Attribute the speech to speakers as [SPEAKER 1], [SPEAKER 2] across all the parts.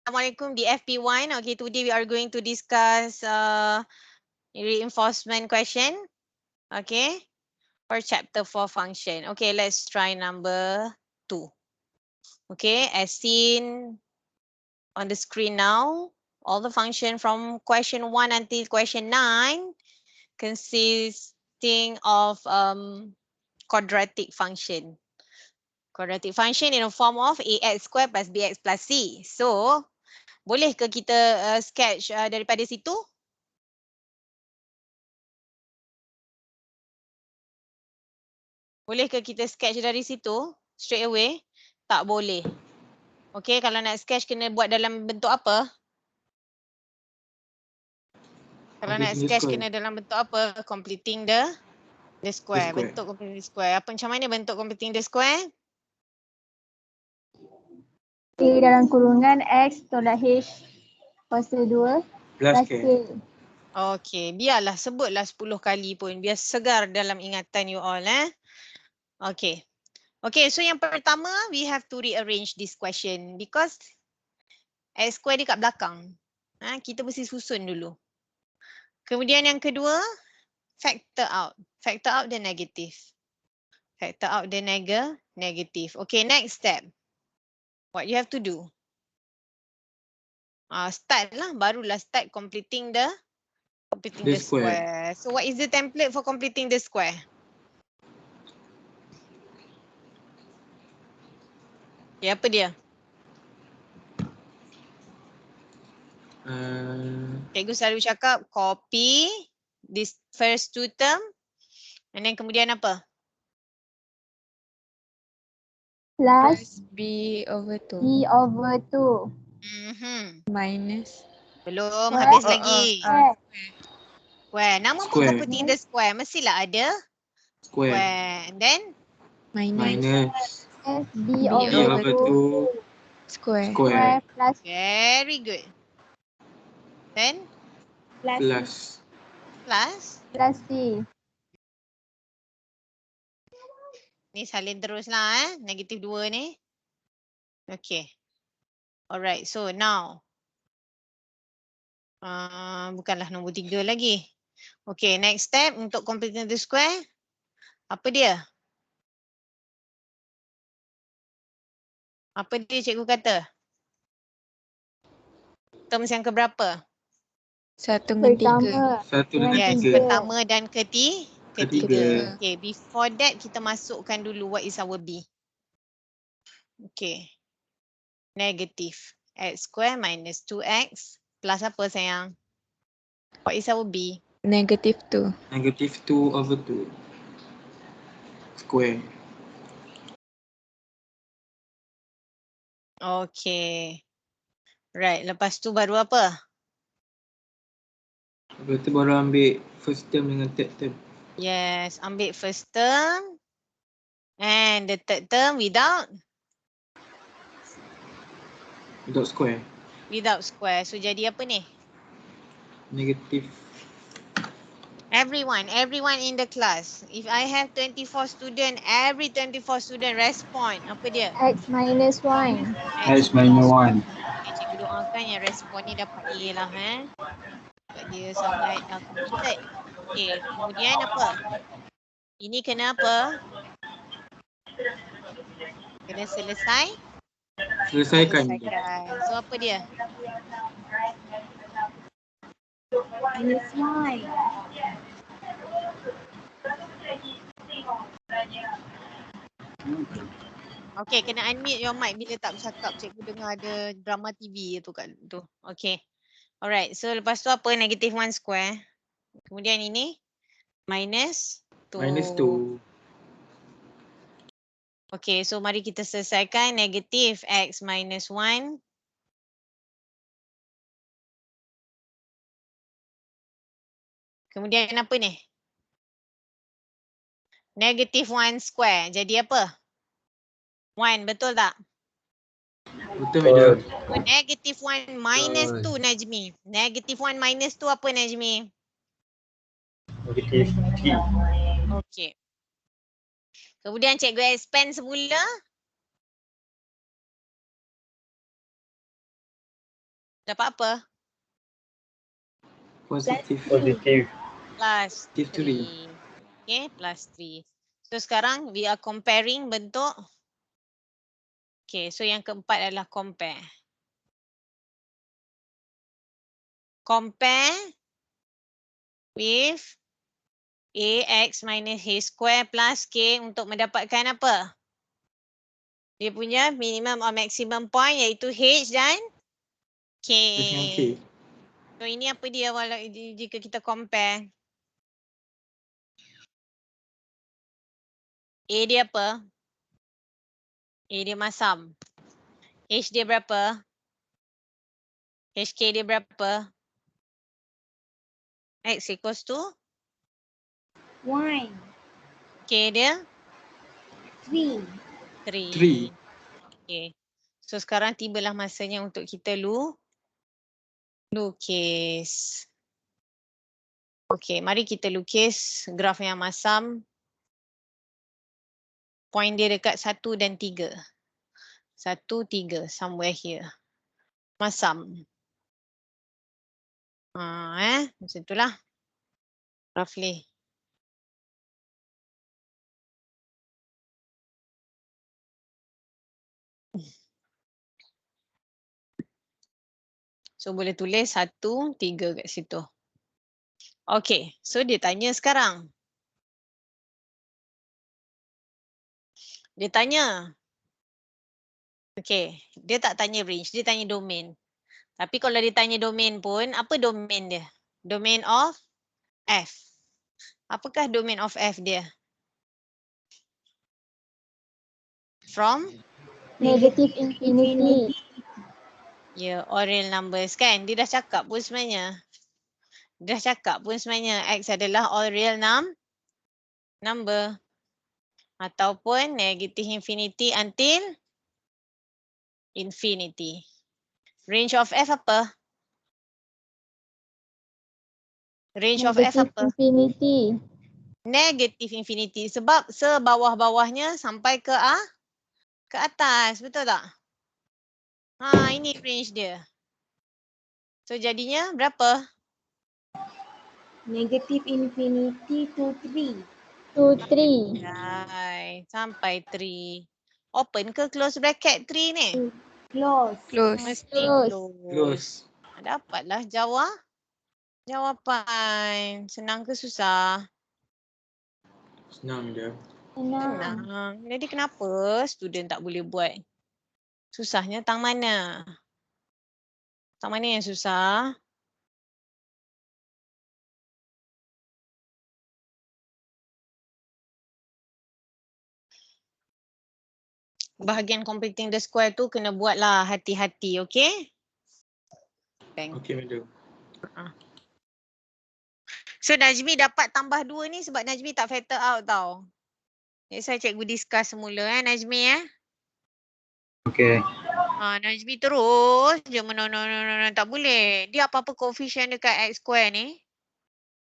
[SPEAKER 1] Assalamualaikum di FP1. Okay, today we are going to discuss reinforcement question. Okay, for chapter 4 function. Okay, let's try number 2. Okay, as seen on the screen now, all the function from question 1 until question 9 consisting of quadratic function. Quadratic function in the form of ax square plus bx plus c. So, boleh ke kita sketch daripada situ? Boleh ke kita sketch dari situ straight away? Tak boleh. Okay, kalau nak sketch kena buat dalam bentuk apa? Kalau nak sketch kena dalam bentuk apa? Completing the square. Bentuk completing the square. Apa macam mana bentuk completing the square?
[SPEAKER 2] A dalam kurungan X tolak H kuasa 2 plus K.
[SPEAKER 1] Okay, biarlah sebutlah 10 kali pun. Biar segar dalam ingatan you all. Okay. Okay, so yang pertama, we have to rearrange this question because X square dia kat belakang. Kita mesti susun dulu. Kemudian yang kedua, factor out. Factor out the negative. Factor out the negative. Okay, next step. What you have to do? Start lah, barulah start completing the square. So what is the template for completing the square? Okay, apa dia? Cikgu selalu cakap copy this first two term and then kemudian apa?
[SPEAKER 2] Plus
[SPEAKER 3] B over 2.
[SPEAKER 2] B over 2.
[SPEAKER 3] Minus.
[SPEAKER 1] Belum,
[SPEAKER 2] Square.
[SPEAKER 1] habis lagi.
[SPEAKER 2] Square.
[SPEAKER 1] Nama pun completing the square. Mestilah ada square. And then?
[SPEAKER 3] Minus.
[SPEAKER 2] B
[SPEAKER 3] B
[SPEAKER 2] over
[SPEAKER 3] over
[SPEAKER 2] 2.
[SPEAKER 3] Square.
[SPEAKER 2] Square plus
[SPEAKER 1] Very good. Then?
[SPEAKER 2] Plus C.
[SPEAKER 1] Ni salin teruslah negatif 2 ni. Okay. Alright, so now. Bukanlah nombor 3 lagi. Okay, next step untuk completing the square. Apa dia? Apa dia cikgu kata? Terms yang keberapa?
[SPEAKER 3] 1 dengan 3.
[SPEAKER 1] Yes, pertama dan ketiga. Okay, before that kita masukkan dulu what is our B. Okay. Negative x square minus 2x plus apa sayang? What is our B?
[SPEAKER 3] Negative 2.
[SPEAKER 4] Negative 2 over 2 square.
[SPEAKER 1] Okay. Right, lepas tu baru apa?
[SPEAKER 4] Lepas tu baru ambil first term dengan third term.
[SPEAKER 1] Yes, ambil first term and the third term without
[SPEAKER 4] Square.
[SPEAKER 1] without square. So jadi apa ni?
[SPEAKER 4] Negative.
[SPEAKER 1] Everyone in the class. If I have 24 student, every 24 student respond. Apa dia?
[SPEAKER 2] X minus 1.
[SPEAKER 4] X minus 1.
[SPEAKER 1] Okay, cikgu doakan yang respon ni dapat A lah. Sebab dia sangat committed. Okay, kemudian apa? Ini kena apa? Kena
[SPEAKER 4] Selesaikan.
[SPEAKER 1] So apa dia?
[SPEAKER 2] Minus 1.
[SPEAKER 1] Okay, kena unmute your mic bila tak bercakap. Cikgu dengar ada drama TV tu kat tu. Okay. Alright, so lepas tu apa? Negative 1 square. Kemudian ini minus 2.
[SPEAKER 4] Minus 2.
[SPEAKER 1] Okay, so mari kita selesaikan negative x minus 1. Kemudian apa ni? Negative 1 square. Jadi apa? 1, betul tak?
[SPEAKER 4] Betul.
[SPEAKER 1] Negative 1 minus 2, Najmi. Negative 1 minus 2 apa, Najmi?
[SPEAKER 4] Negative 3.
[SPEAKER 1] Okay. Kemudian cikgu expand semula. Dapat apa?
[SPEAKER 4] Positif.
[SPEAKER 2] Positif.
[SPEAKER 1] Plus
[SPEAKER 4] Positif
[SPEAKER 1] 3. Okay, plus 3. So sekarang we are comparing bentuk. Okay, so yang keempat adalah compare. Compare with ax minus h square plus k untuk mendapatkan apa? Dia punya minimum or maximum point iaitu h dan k.
[SPEAKER 4] Dengan K.
[SPEAKER 1] So ini apa dia jika kita compare? A dia apa? A dia masam. H dia berapa? HK dia berapa? X equals to?
[SPEAKER 2] 1,
[SPEAKER 1] K dia?
[SPEAKER 2] 3.
[SPEAKER 1] 3. Okay. So sekarang tibalah masanya untuk kita lukis. Okay, mari kita lukis graf yang masam. Point dia dekat 1 dan 3. 1, 3, somewhere here. Masam. Macam itulah. Roughly. So boleh tulis 1, 3 kat situ. Okay, so dia tanya sekarang. Dia tanya. Okay, dia tak tanya range, dia tanya domain. Tapi kalau dia tanya domain pun, apa domain dia? Domain of F. Apakah domain of F dia? From?
[SPEAKER 2] Negative infinity.
[SPEAKER 1] Ya, all real numbers kan? Dia dah cakap pun sebenarnya. X adalah all real number. Ataupun negative infinity until infinity. Range of F apa? Range of F
[SPEAKER 2] Negative
[SPEAKER 1] apa?
[SPEAKER 2] infinity.
[SPEAKER 1] Negative infinity. Sebab sebawah-bawahnya sampai ke atas. Betul tak? Ini range dia. So jadinya berapa?
[SPEAKER 2] Negative infinity to 3. To 3.
[SPEAKER 1] Right. Sampai 3. Open ke close bracket 3 ni?
[SPEAKER 2] Close.
[SPEAKER 3] Close.
[SPEAKER 1] Mesti
[SPEAKER 2] Close.
[SPEAKER 1] close. Dapatlah jawapan. Senang ke susah?
[SPEAKER 4] Senang je.
[SPEAKER 2] Senang.
[SPEAKER 1] Senang. Jadi kenapa student tak boleh buat? Susahnya tang mana? Tang mana yang susah? Bahagian completing the square tu kena buatlah hati-hati, okay? Bang.
[SPEAKER 4] Okey, madam.
[SPEAKER 1] So Najmi dapat tambah 2 ni sebab Najmi tak factor out tau. That's why cikgu discuss semula Najmi
[SPEAKER 4] Okey.
[SPEAKER 1] Najmi terus je no, tak boleh. Dia apa-apa coefficient dekat x square ni,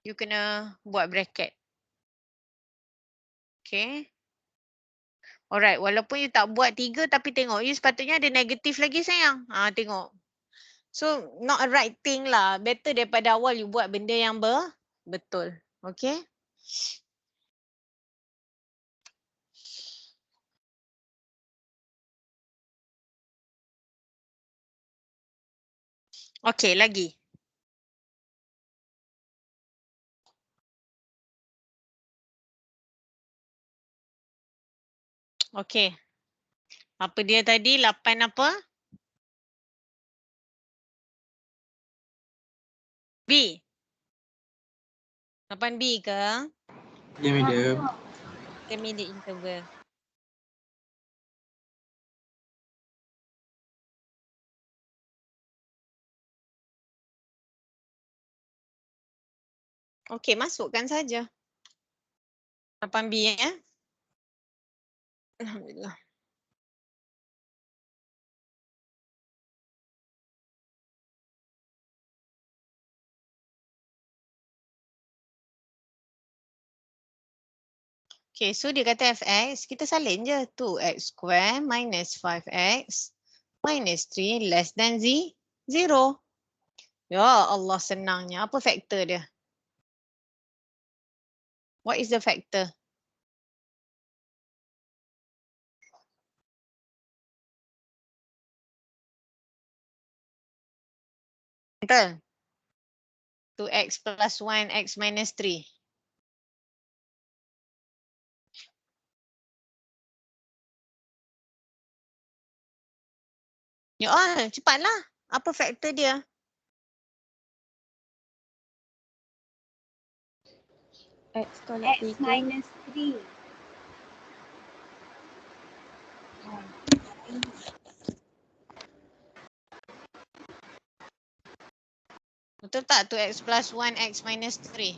[SPEAKER 1] you kena buat bracket. Okay. Alright, walaupun you tak buat 3 tapi tengok you sepatutnya ada negatif lagi sayang. Tengok. So not a right thing lah. Better daripada awal you buat benda yang betul. Okay. Okay, lagi. Okay. Apa dia tadi? 8 apa? B. 8B ke?
[SPEAKER 4] Ya, madam.
[SPEAKER 1] Intermediate interval. Okay, masukkan saja. 8B ya. Alhamdulillah. Okay, so dia kata fx, kita salin je. 2x square minus 5x minus 3 less than 0. 0. Ya Allah, senangnya. Apa faktor dia? What is the factor? Betul. 2x plus 1, x minus 3. Ya Allah, cepatlah. Apa faktor dia?
[SPEAKER 3] X tolak
[SPEAKER 2] X
[SPEAKER 3] 3.
[SPEAKER 2] minus 3.
[SPEAKER 1] Betul tak? 2x plus 1, x minus 3.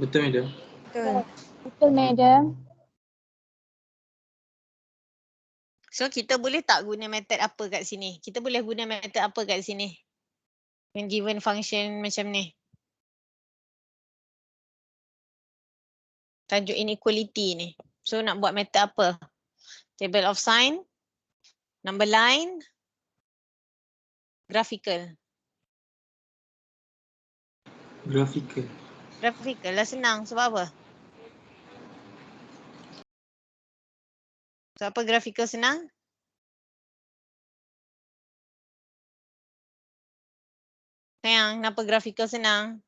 [SPEAKER 4] Betul, madam.
[SPEAKER 3] Betul.
[SPEAKER 2] Betul, madam.
[SPEAKER 1] So kita boleh tak guna method apa kat sini? Kita boleh guna method apa kat sini? When given function macam ni. Tajuk inequality ni. So nak buat method apa? Table of sign, number line, graphical.
[SPEAKER 4] Graphical.
[SPEAKER 1] Graphical lah senang. Sebab apa? Sebab apa graphical senang? Sayang, kenapa graphical senang?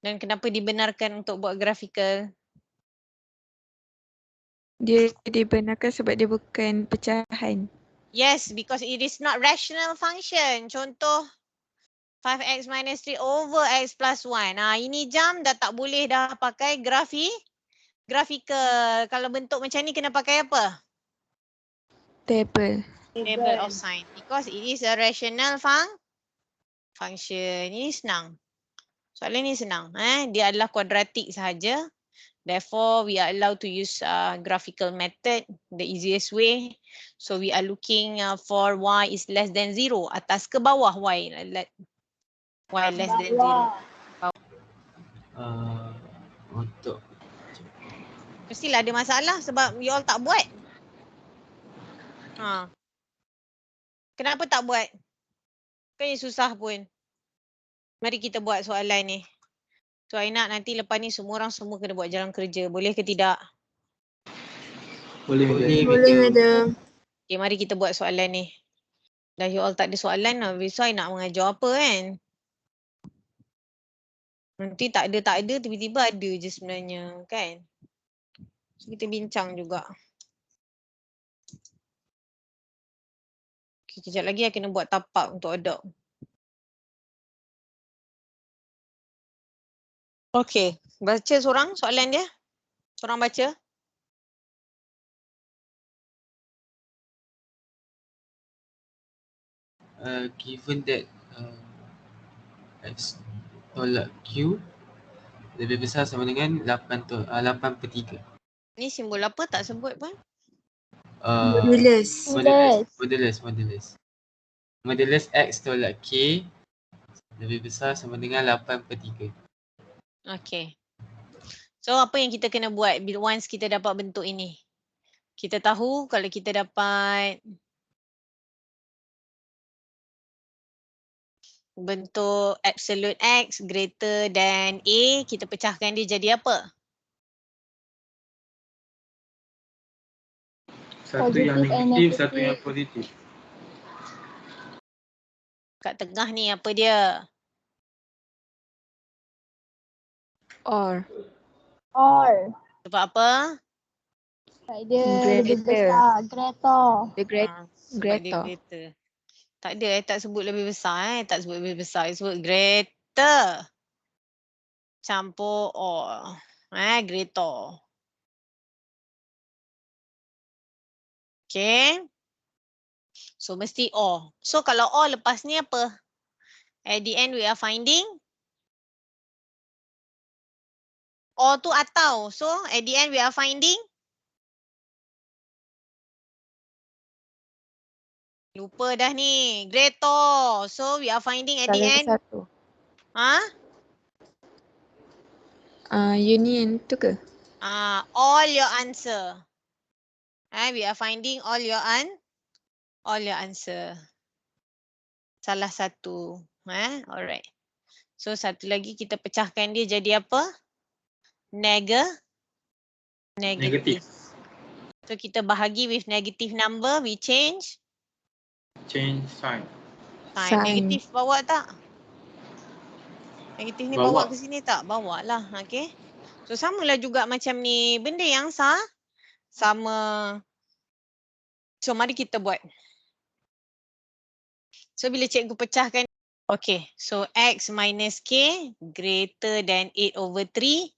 [SPEAKER 1] Dan kenapa dibenarkan untuk buat graphical?
[SPEAKER 3] Dia dibenarkan sebab dia bukan pecahan.
[SPEAKER 1] Yes, because it is not rational function. Contoh 5x minus 3 over x plus 1. Ini jam dah tak boleh dah pakai graphical. Kalau bentuk macam ni kena pakai apa?
[SPEAKER 3] Table.
[SPEAKER 1] Table of sign. Because it is a rational function. Ini senang. Soalan ni senang. Dia adalah kuadratik sahaja. Therefore, we are allowed to use graphical method, the easiest way. So, we are looking for y is less than 0. Atas ke bawah y? Y less than 0.
[SPEAKER 4] Untuk
[SPEAKER 1] Mestilah ada masalah sebab you all tak buat. Kenapa tak buat? Kan yang susah pun. Mari kita buat soalan ni. So, Aina nanti lepas ni semua orang kena buat jalan kerja. Boleh ke tidak?
[SPEAKER 4] boleh, madam.
[SPEAKER 3] Boleh, madam.
[SPEAKER 1] Okay, mari kita buat soalan ni. Dah you all tak ada soalan, habis I nak mengajar apa kan? Nanti tak ada, tiba-tiba ada je sebenarnya kan? So, kita bincang juga. Okay, kejap lagi I kena buat tapak untuk adopt. Okay, baca seorang soalan dia. Seorang baca.
[SPEAKER 4] Given that x tolak q lebih besar sama dengan 8/3.
[SPEAKER 1] Ni simbol apa tak sebut pun?
[SPEAKER 3] Modulus.
[SPEAKER 4] Modulus x tolak k lebih besar sama dengan 8/3.
[SPEAKER 1] Okay. So apa yang kita kena buat once kita dapat bentuk ini? Kita tahu kalau kita dapat bentuk absolute x greater than a, kita pecahkan dia jadi apa?
[SPEAKER 4] Satu yang negatif, satu yang positif.
[SPEAKER 1] Kat tengah ni apa dia?
[SPEAKER 3] Or.
[SPEAKER 1] Sebab apa?
[SPEAKER 2] Sebab dia lebih besar. Greater.
[SPEAKER 1] Sebab dia greater. Tak ada, tak sebut lebih besar. Tak sebut lebih besar. Sebut greater. Campur or. Greater. Okay. So mesti or. So kalau or lepas ni apa? At the end we are finding or tu atau. So at the end we are finding lupa dah ni. Greater. So we are finding at the end.
[SPEAKER 3] Satu. Union tu ke?
[SPEAKER 1] All your answer. We are finding all your answer. salah satu. Alright. So satu lagi kita pecahkan dia jadi apa? Negatif. So kita bahagi with negative number, we change
[SPEAKER 5] Change sign.
[SPEAKER 1] sign.
[SPEAKER 3] Sign.
[SPEAKER 1] Negatif bawa tak? Negatif ni bawa ke sini tak? Bawa lah. Okay. So samalah juga macam ni. Benda yang sama. So mari kita buat. So bila cikgu pecahkan. Okay. So x minus k greater than 8/3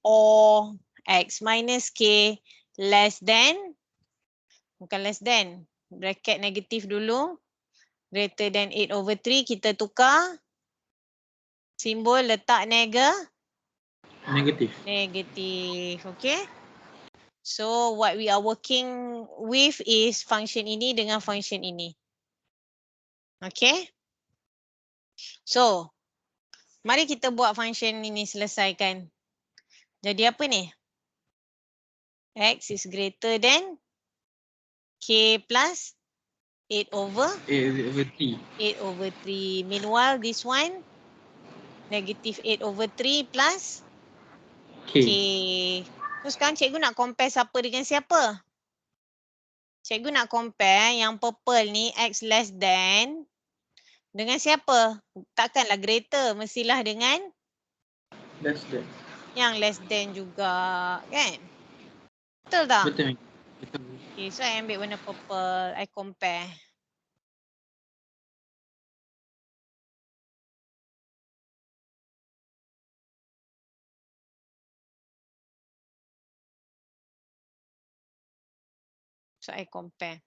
[SPEAKER 1] or x minus k less than. Bukan less than. Bracket negatif dulu. Greater than 8/3 kita tukar. Simbol letak
[SPEAKER 5] Negatif.
[SPEAKER 1] negatif. Okay. So what we are working with is function ini dengan function ini. Okay. So mari kita buat function ini selesaikan. Jadi apa ni? X is greater than k plus
[SPEAKER 5] 8/3.
[SPEAKER 1] 8/3. Meanwhile this one negative 8/3 plus
[SPEAKER 5] K.
[SPEAKER 1] k. So sekarang cikgu nak compare siapa dengan siapa? Cikgu nak compare yang purple ni x less than dengan siapa? Takkanlah greater, mestilah dengan
[SPEAKER 5] Less than.
[SPEAKER 1] yang less than juga, kan? Betul tak?
[SPEAKER 5] Betul. Betul.
[SPEAKER 1] Okay, so I ambil warna purple, I compare. So I compare.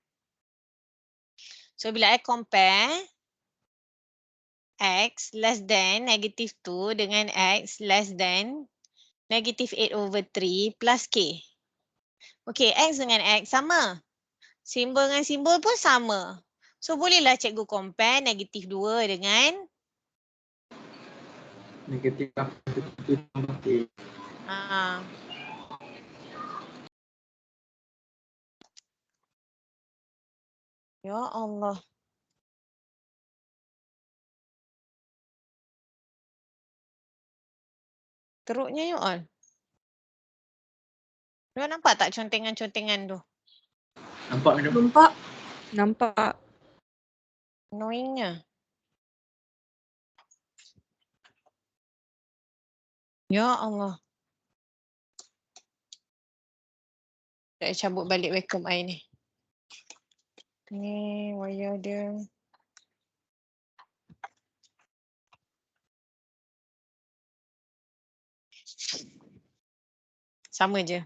[SPEAKER 1] So bila I compare x less than negative 2 dengan x less than negative 8/3 plus k. Okay, x dengan x sama. Simbol dengan simbol pun sama. So bolehlah cikgu compare negatif 2 dengan
[SPEAKER 5] Negatif 8/3 tambah K.
[SPEAKER 1] Ya Allah. Teruknya you all. You nampak tak contengan-contengan tu?
[SPEAKER 5] Nampak ni?
[SPEAKER 3] Nampak. Nampak.
[SPEAKER 1] Annoyingnya. Ya Allah. Saya cabut balik wacom I ni. Ni wire dia. Sama je.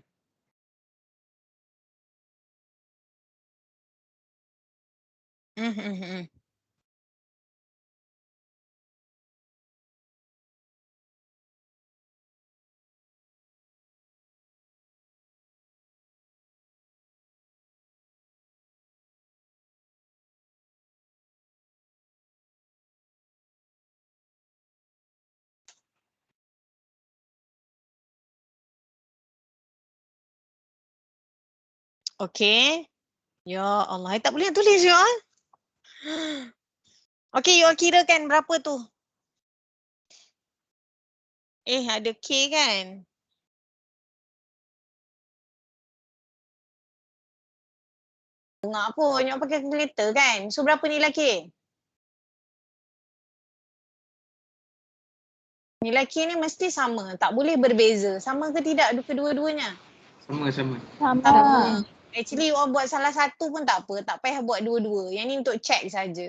[SPEAKER 1] Okay. Ya Allah, I tak boleh tulis you all. Okay, you all kirakan berapa tu? Ada K kan? Dengar pun, you all pakai kalkulator kan? So berapa nilai K? Nilai K ni mesti sama, tak boleh berbeza. Sama ke tidak kedua-duanya?
[SPEAKER 5] Sama.
[SPEAKER 2] Sama.
[SPEAKER 1] Actually you all buat salah satu pun tak apa, tak payah buat dua-dua. Yang ni untuk check saja.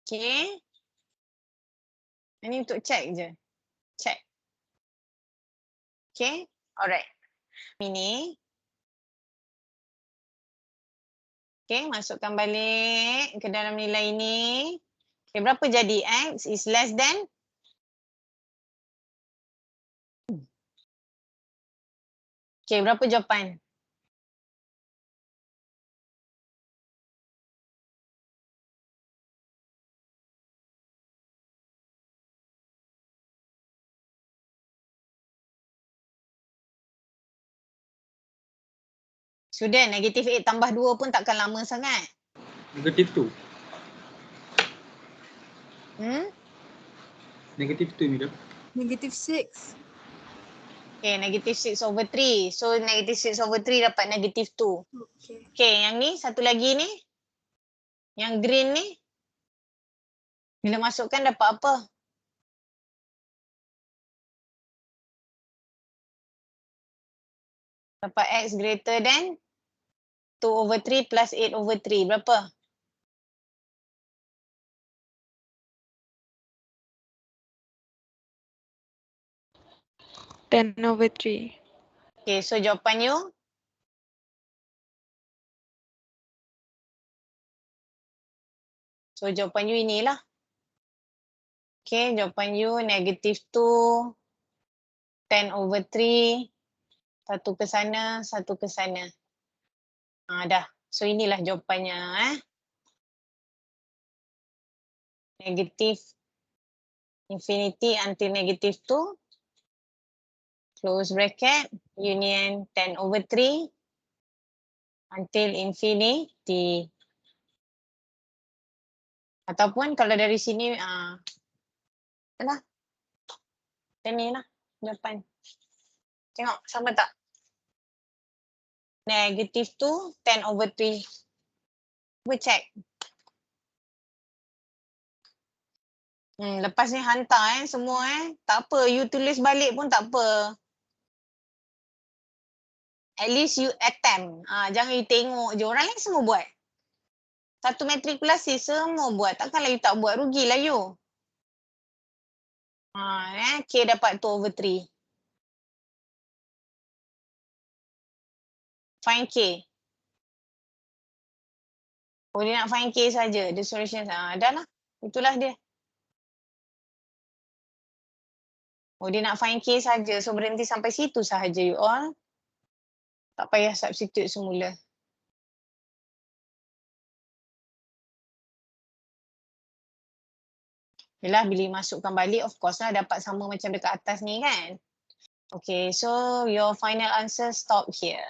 [SPEAKER 1] Okay. Yang ni untuk check je. Check. Okay. Alright. Ini. Okay, masukkan balik ke dalam nilai ini. Okay, berapa jadi? X is less than? Okay, berapa jawapan? Sudah, negatif 8 tambah 2 pun takkan lama sangat.
[SPEAKER 5] Negatif 2. Negatif 2 Mida.
[SPEAKER 3] Negative 6.
[SPEAKER 1] Okay, negative 6/3. So negative 6/3 dapat negative 2.
[SPEAKER 3] Okay.
[SPEAKER 1] Okay, yang ni satu lagi ni. Yang green ni. Bila masukkan dapat apa? Dapat X greater than 2/3 plus 8/3. Berapa?
[SPEAKER 3] Ten over 3.
[SPEAKER 1] Okay, so jawapan you? So jawapan you inilah. Okay, jawapan you negative 2, 10/3, satu ke sana, satu ke sana. Dah. So inilah jawapannya. Negative infinity until negative 2. Close bracket, union 10/3 until infinity. Ataupun kalau dari sini, dah. Ini lah jawapan. Tengok sama tak? Negative 2, 10/3. Cuba check. Lepas ni hantar semua Tak apa, you tulis balik pun tak apa. At least you attempt. Jangan you tengok je. Orang lain semua buat. Satu matrikulasi semua buat. Takkanlah you tak buat, rugilah you. K dapat 2/3. Find K. Oh, dia nak find K saja. The solution. Dah lah. Itulah dia. Oh, dia nak find K saja. So, berhenti sampai situ sahaja you all. Tak payah substitute semula. Yelah, bila masukkan balik, of course lah dapat sama macam dekat atas ni kan. Okay, so your final answer stop here.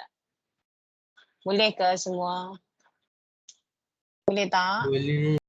[SPEAKER 1] Boleh ke semua? Boleh tak?
[SPEAKER 4] Boleh.